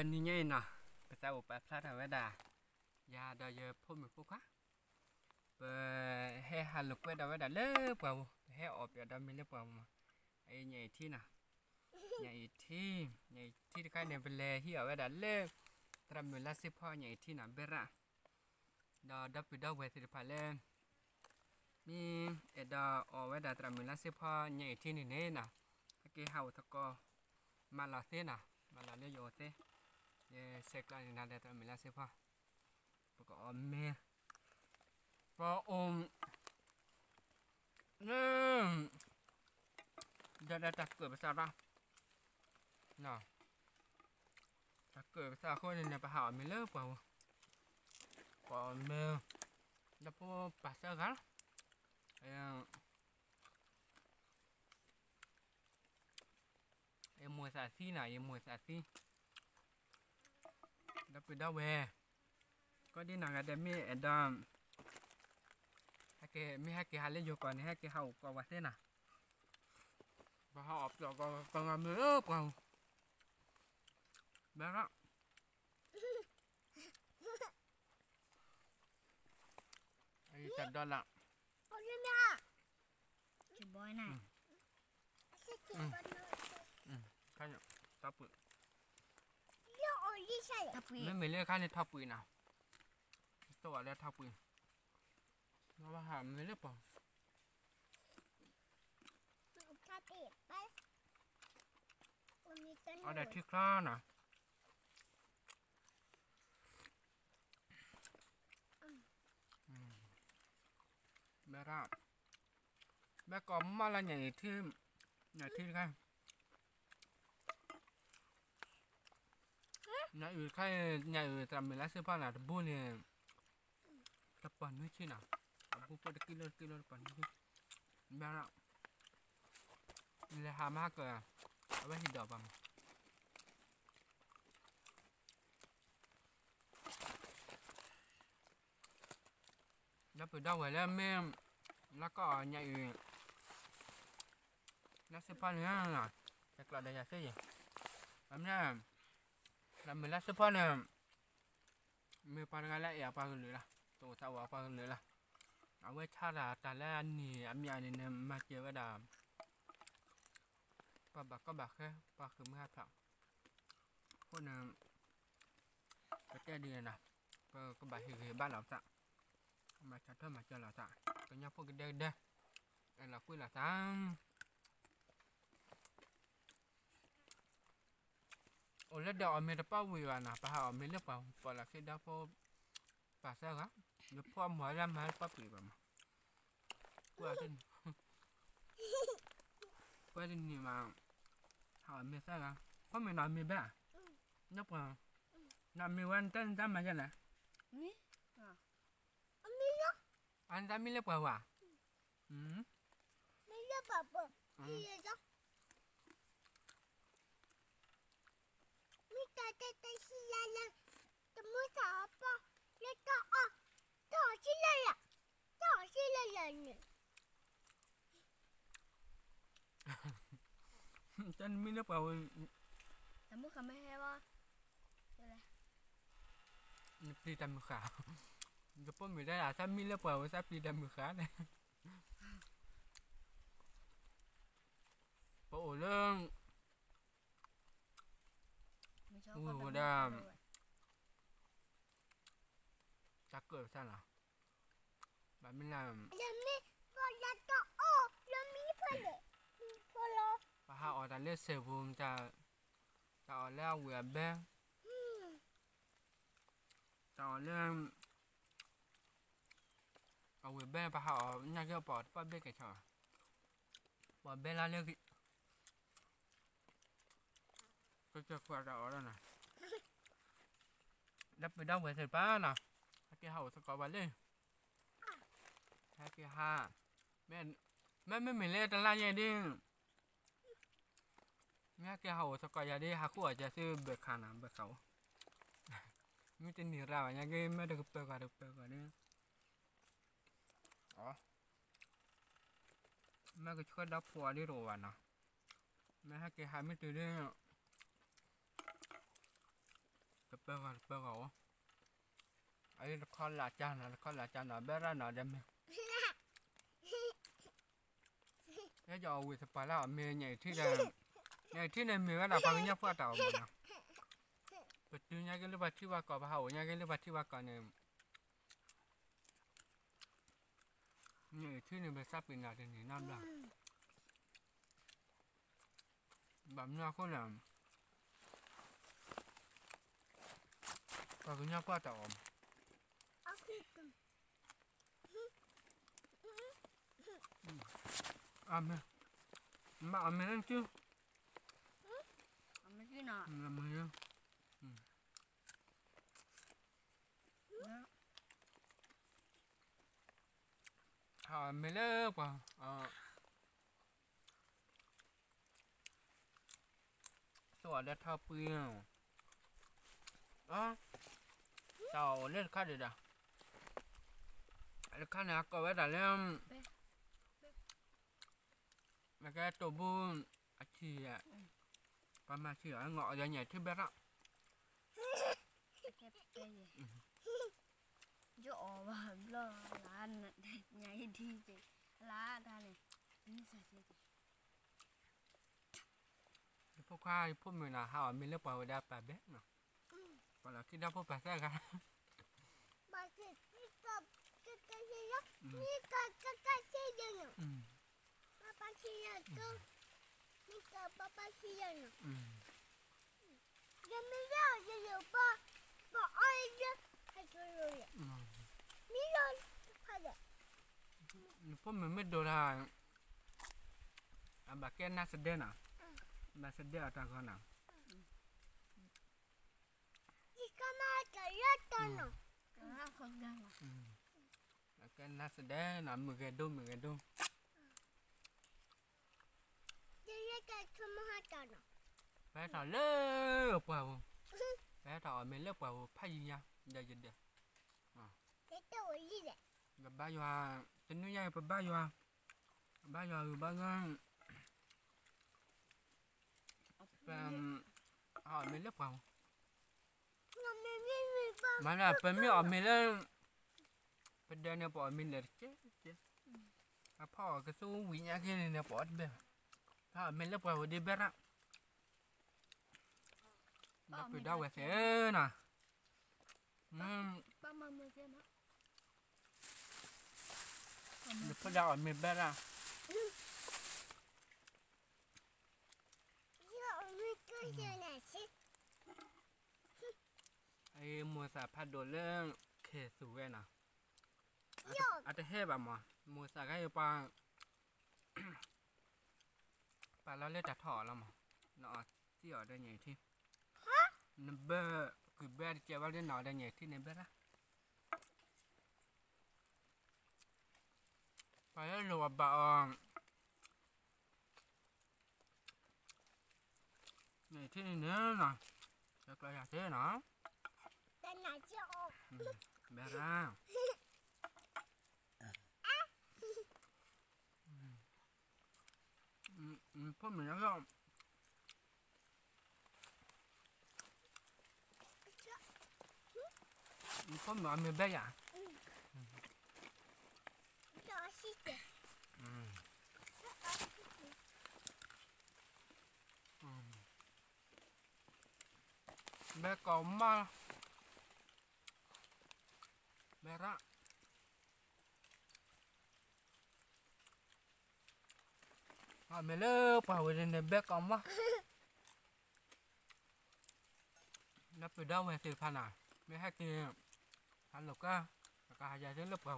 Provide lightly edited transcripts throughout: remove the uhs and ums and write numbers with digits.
นี่ไงน่ะภาษาอุปราชเอาไว้ด่ายาดอยพูดไม่พูดค่ะให้ฮัลโหลไปดเอาไว้ด่าเลิกเปล่าให้ออกจากดไม่เลิกเปล่าไอ้ใหญ่ที่น่ะใหญ่ที่ใครเนี่ยเป็นเลยที่เอาไว้ด่าเลิกตรามือละสิพ่อใหญ่ที่น่ะเบระดอดับไปดอกเวทีพาเล่มีดอเอาไว้ด่าตรามือละสิพ่อใหญ่ที่นี่เนี่ยน่ะเกี่ยวกับตะกอมาลาเซน่ะมาลาเลียโยเซเสกลานี่นาเดตรามือละสิพ่อปกอเมพระองค์จะได้ตักเกิดภาษาละเนาะตักเกิดภาษาคนเนี่ยไปหาไม่เลิกเปล่าก่อนเมื่อแล้วพอภาษากันมวยสาซีน่ะมวยสาซีแล้วไปดาวเวก็ดีหนังอะเดมี่เอ็ดมให้แกไม่ให้แกหาเล่นอยู่ก่อนให้แกเข้าก่อนว่าเส้นน่ะพอเขาออกจากก็งามเลยเปล่าแบบนั้นไอ้จัดดอลละโอ้ยแม่จีบอยน่ะข้าเนี่ยทับปืนเลี้ยวโอ้ยใช่ไม่เหมือนเรื่องข้าเนี่ยทับปืนน่ะตัวแล้วทับปืนเราว่าหาไม่เลือกเปล่าถ้าติดไปเอาแต่ที่คล้าน่ะแม่ราบแม่ก็มาละใหญ่ที่กันnhà ừ khai nhà ừ tầm mình lái xe pa là bu này tập bản nuôi chi nào bu pa kilo bản nuôi bao nào là hàm ha cờ ở bên thịt đỏ bằng nó từ đâu vậy lên mềm nó có nhà ừ nó xe pa nữa là chắc là đây là cái gì em nha làm mình lát support nè mình pan cái lại apa dulu lah tu tahu apa dulu lah awak cara tala ni amnya ni macam ada apa bak ke apa kemah tak pun cái dia nè cái bài thì ban làm tak macam tu macam lah tak kenya pun gede dah là kui là tangโอ้แล้วเดี๋ยวเอาเมทัลเป้าวิวนะไปหาเอาเมทัลเป้าพอละคิดได้พอภาษาครับเดี๋ยวพ่อหมอรำมาป้าปีแบบกว่าดินนี่มาหาเมทัลครับพ่อไม่นอนมีแบบนับว่านอนมีวันเต้นจำมาใช่ไหมนี่อันนี้เนาะอันจำมีเล็บกว่าไม่เล็บแบบนี่จ้ะแต่สิละละแต่มือสาวปะแล้วก็ต่อสิละเนี่ยจันมีเล็บกว่าแต่มือเขาไม่ให้ว่าอะไรนี่ปีดำมือขาวจะป้อนไม่ได้อะถ้ามีเล็บกว่าจะปีดำมือขาวเลยโอ้เรื่องดามจะเกิดสั่นหรอแบบไม่นานยังไม่พอแล้วก็ยังไม่พอเลยพอแล้วพอหาออกจากเลือดเซลล์บูมจะออกแล้วเวียบแบงจะออกเรื่องเอาเวียบแบงพอหาออกน่าจะปอดป้าเบ๊กกันชอบปอดเบ๊กแล้วเรื่องก็จะควาดเอาแล้วนะดับไปดาวเวทป้าน่ะให้แกเห่าสกอร์บอลเลยให้แกห้าแม่ไม่เหมือนเล่นตลาดใหญ่ดิ้งแม่แกเห่าสกอร์ยาดีหาคู่อาจจะซื้อเบิกขาน้ำเบิกเขาไม่จะหนีเราอย่างเงี้ยไม่ได้เปิดก่อนนี่อ๋อแม่ก็ช่วยดับพัวได้รู้วันนะแม่ให้แกหาไม่ตื่นเลย bơ ấy con là cha nó bé ra nó đem thế giờ vì sao phải là mẹ nhảyที่này mẹ đã bằng nhau qua tàu mà bật từ nhà cái lúcที่ว่าก่อเผาnhà cái lúcที่ว่าก่อนเนี่ยที่này bị sắp bị ngạt thì năm là bấm nhau có làm còn nhau qua tàu mẹ mà mẹ ăn chưa Mấy cái nọ. làm mày không mẹ lớpตัวได้ท่าเปรี้ยวเต่าเล่นข้าเด็ดเล่นข้าเนี่ยก็ไว้แต่เล่มแล้วก็ตัวบุญอาชีพประมาณที่เงาะใหญ่ๆที่เบ็ดอ่ะ Chỗ mà lo lá nhảy đi thì lá ra này như sao chứ พวกข้าพวกมึงน่ะหาไม่เลือกเปล่าได้แปดเบ็ดเนาะเวลาคิดได้พวกแปดแท้กัน bà thì cái gì đóนี่cái gì vậy bà gì vậy cơนี่cái bà gì vậy giờ mình ra giờ bà ai chứ hay chơi rồiนี่เลยค่ะเด็ก พวกมึงไม่โดนอะไรบาแกน่าเสด็จน่ะน่าเสด็จอะไรกันน่ะ นี่ก็มาจะเล่นตัวหนูคนเดียว บาแกน่าเสด็จน่ะมือแกดูจะเล่นกันชั่วโมงห้าตัวหนูไปต่อเลยเปล่าไปต่อไม่เลิกเปล่าพายยังเดี๋ยวcáiตัวgì đấy ba yoa tên nuôi ba yoa ba ngon họ mới lớp vào mà là phần miếng ở mình lên phần đây này bỏ mình là chết phò cái số quý nhà kia này bỏ đi họ mình lớp vào đi bé á lớp từ đâu vậy thế nè lớp đâu ở mình bé áไอ้มัวสาพัดโดนเรื่องเคสูไงนะอาจจะเฮ็ดแบบมัวสาก็อยู่ปลาแล้วเลือดจะถอดแล้วมั้งเนาะที่ออกได้ไงที่นั่นเบอร์คือเบอร์เจ้าว่าเล่นหนอได้ไงที่ในเบอร์ละไปแล้วรัวบ่ไงที่นี่นะจะกลายเป็นเนาะแต่ไหนจะออก เบร่าพ่อเหมือนกันก็พ่อเหมือนมีเบี้ยจะเอาสิเด็กเบี้ยก่อมาเบร่าไม่เลิกป่าวเดี๋ยวเบกออกมานับไปได้เว้ยสิพันอ่ะไม่ให้กินพันหรอกก็หายใจถึงเลิกป่าว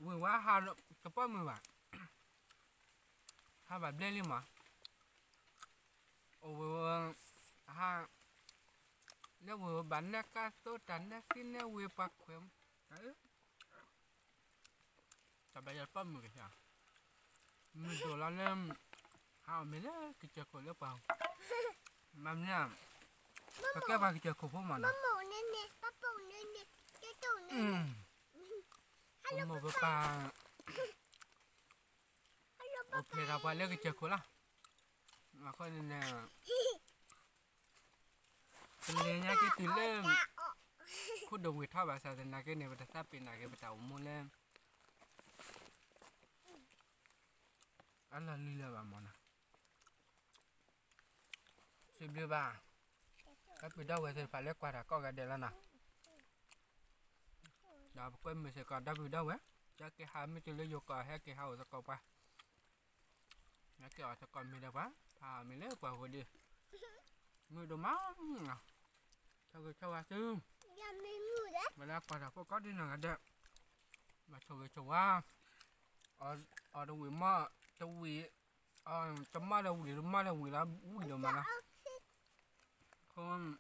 วิ่งว่าหาจะป้อนมือว่ะหาแบบเล่นลิมั้งโอ้หาแล้วบันเนี่ยก็ตัวจันเนี่ยสิ้นเนี่ยวิ่งปักเข็มจะไปจะป้อนมือกันจ้ะมือโดนแล้วเนี่ยหาไม่ได้กิจกรรมหรือเปล่ามันเนี่ยก็แค่ว่ากิจกรรมพวกมันนะ ป้าหมูเนี่ยป้าปูเนี่ยเจ้าตู่เนี่ย หมูปลาโอเคเราไปเลือกกิจกรรมละแล้วก็เนี่ยเ lên nha cái từ lên khuất đầu huyệt thao bà sao là cái này bà ta bị là cái bà tàu mua lên ăn là lì là bà mòn à xem đi bà các bị đau thì phải lấy qua đã có cái để là nào đó quên mình sẽ còn đau bị đau á chắc cái hai mươi triệu lấy vô cò hay cái hậu sẽ còn qua nó kiểu sẽ còn mình đâu quá thà mình lấy qua rồi đi người đồ máu sao cái châu à chứ mà là qua đã có đi nào đẹp mà châu cái châu à ở đâu quỷ mà châu quỷ trong má đâu quỷ là quỷ là mà không